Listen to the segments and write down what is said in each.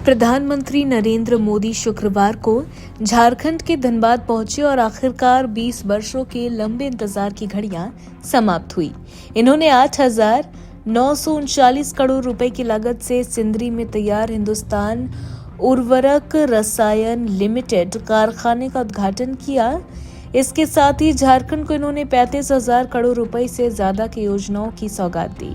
प्रधानमंत्री नरेंद्र मोदी शुक्रवार को झारखंड के धनबाद पहुंचे और आखिरकार 20 वर्षों के लंबे इंतजार की घड़ियां समाप्त हुई। इन्होंने 8,939 करोड़ रुपए की लागत से सिंदरी में तैयार हिंदुस्तान उर्वरक रसायन लिमिटेड कारखाने का उद्घाटन किया। इसके साथ ही झारखंड को इन्होंने 35,000 करोड़ रुपए से ज्यादा की योजनाओं की सौगात दी।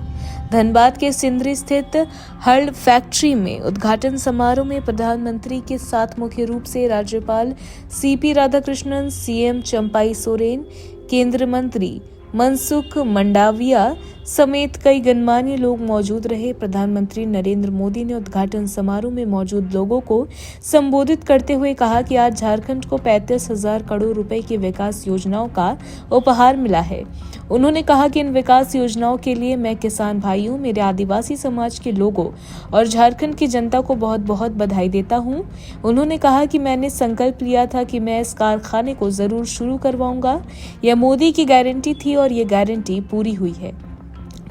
धनबाद के सिंदरी स्थित हर्ड फैक्ट्री में उद्घाटन समारोह में प्रधानमंत्री के साथ मुख्य रूप से राज्यपाल सीपी राधाकृष्णन, सीएम चंपाई सोरेन, केंद्रीय मंत्री मनसुख मंडाविया समेत कई गणमान्य लोग मौजूद रहे। प्रधानमंत्री नरेंद्र मोदी ने उद्घाटन समारोह में मौजूद लोगों को संबोधित करते हुए कहा कि आज झारखंड को 35,000 करोड़ रुपए की विकास योजनाओं का उपहार मिला है। उन्होंने कहा कि इन विकास योजनाओं के लिए मैं किसान भाइयों, मेरे आदिवासी समाज के लोगों और झारखंड की जनता को बहुत बहुत बधाई देता हूं। उन्होंने कहा कि मैंने संकल्प लिया था कि मैं इस कारखाने को जरूर शुरू करवाऊंगा। यह मोदी की गारंटी थी और ये गारंटी पूरी हुई है।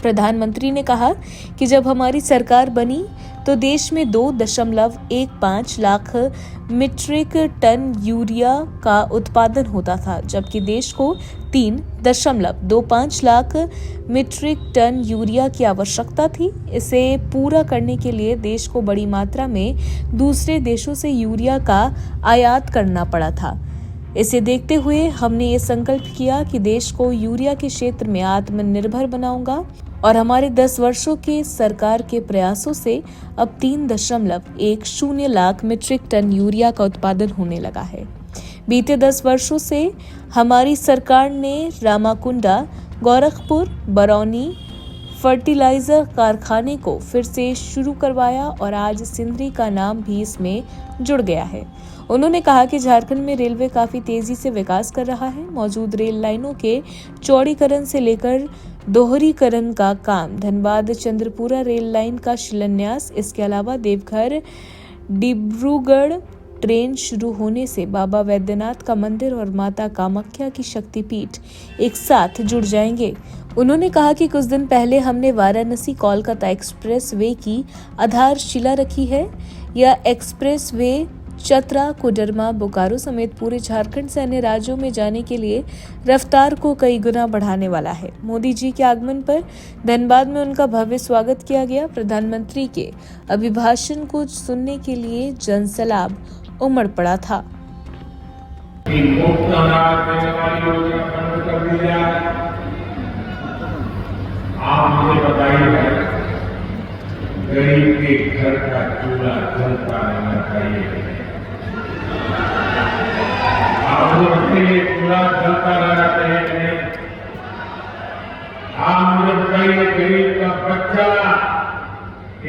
प्रधानमंत्री ने कहा कि जब हमारी सरकार बनी तो देश में 2.15 लाख मीट्रिक टन यूरिया का उत्पादन होता था, जबकि देश को 3.25 लाख मीट्रिक टन यूरिया की आवश्यकता थी। इसे पूरा करने के लिए देश को बड़ी मात्रा में दूसरे देशों से यूरिया का आयात करना पड़ा था। इसे देखते हुए हमने ये संकल्प किया कि देश को यूरिया के क्षेत्र में आत्मनिर्भर बनाऊंगा और हमारे 10 वर्षों के सरकार के प्रयासों से अब 3.10 लाख मीट्रिक टन यूरिया का उत्पादन होने लगा है। बीते 10 वर्षों से हमारी सरकार ने रामाकुंडा, गोरखपुर, बरौनी फर्टिलाइजर कारखाने को फिर से शुरू करवाया और आज सिंदरी का नाम भी इसमें जुड़ गया है। उन्होंने कहा कि झारखंड में रेलवे काफी तेजी से विकास कर रहा है। मौजूद रेल लाइनों के चौड़ीकरण से लेकर दोहरीकरण का काम, धनबाद चंद्रपुरा रेल लाइन का शिलान्यास, इसके अलावा देवघर डिब्रूगढ़ ट्रेन शुरू होने से बाबा वैद्यनाथ का मंदिर और माता कामाख्या की शक्तिपीठ एक साथ जुड़ जाएंगे। उन्होंने कहा कि कुछ दिन पहले हमने वाराणसी कोलकाता एक्सप्रेस वे की आधारशिला रखी है। यह एक्सप्रेस वे चतरा, कोडरमा, बोकारो समेत पूरे झारखंड से अन्य राज्यों में जाने के लिए रफ्तार को कई गुना बढ़ाने वाला है। मोदी जी के आगमन पर धनबाद में उनका भव्य स्वागत किया गया। प्रधानमंत्री के अभिभाषण को सुनने के लिए जनसैलाब उमड़ पड़ा था। आप मुझे बताइए, गरीब के घर का चूल्हा जलता रहना चाहिए। आप मुझे बताइए, चूल्हा जलता रहना चाहिए कि नहीं? आप मुझे बताइए, गरीब का बच्चा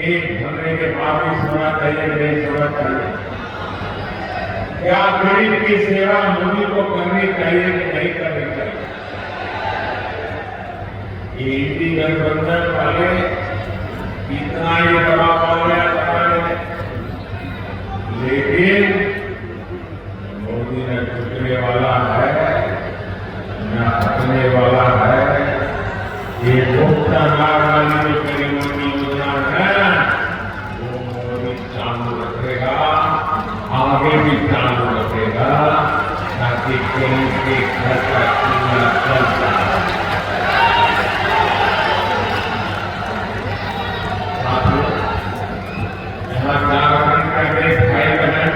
एक भरने के बाद ही सोना चाहिए कि नहीं सोना चाहिए? क्या गरीब की सेवा मोदी को करनी चाहिए कि नहीं करनी चाहिए? ये इंडी गठबंधन वाले इतना ही बड़ा पाया जा रहे हैं, लेकिन मोदी न टूटने वाला है न हटने वाला है। ये मुफ्ता लाभ वाली जो गरीबों की योजना है वो मोदी चालू रखेगा, आगे भी चालू रखेगा, ताकि गरीब के घर का चूल्हा चलता है। झारखंड का देश भाई बहन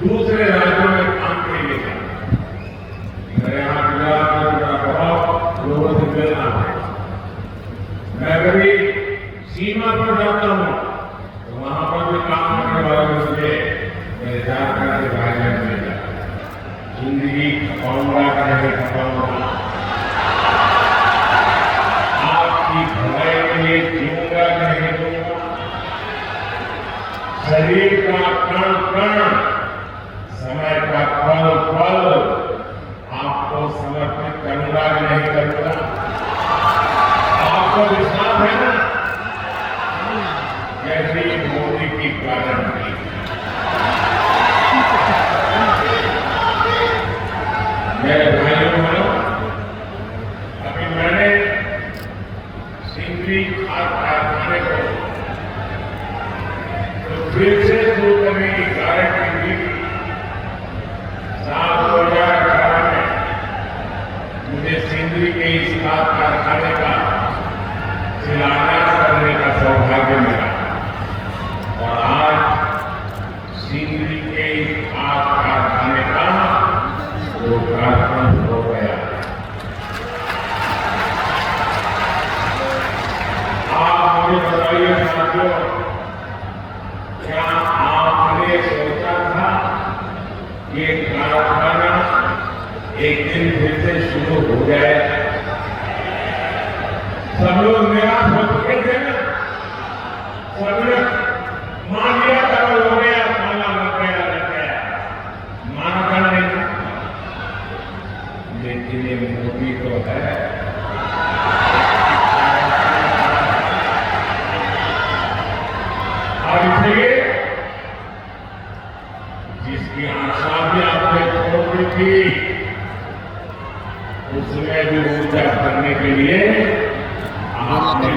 दूसरे राज्यों में काम के लिए मेरे यहाँ गुजरात में बहुत लोगों से मिलना है। मैं कभी सीमा पर जाता हूँ तो वहां पर भी काम करने वाले मुझे मेरे झारखंड के भाई बहन मिल जाते हैं। जिंदगी खपाऊंगा कि नहीं खपाऊंगा, आपकी भलाई के लिए जीऊंगा कि नहीं जीऊंगा, शरीर का कण कण, समय का पल पल आपको समर्पित करूंगा कि नहीं करूंगा? आपको विश्वास है ना? जैसी मोदी की गारंटी। मेरे भाइयों बहनों, अभी मैंने सिंदरी खाद कारखाने को फिर से शुरू करने की गारंटी दी। 2018 में मुझे सिंदरी के इस खाद कारखाने का शिलान्यास करने का सौभाग्य मिला और आज सिंदरी के इस खाद कारखाने का लोकार्पण हो गया। आप मुझे बताइए साथियों, क्या आपने सोचा था ये कारखाना एक दिन फिर से शुरू हो जाए? सब लोग निराश हो चुके थे ना, सबने मान लिया था वो हो गया, ताला लग गया, माना था नहीं था। लेकिन ये मोदी तो है, और इसलिए जिसकी आशा भी आपने छोड़ दी थी, उसमें भी ऊर्जा करने के लिए आपने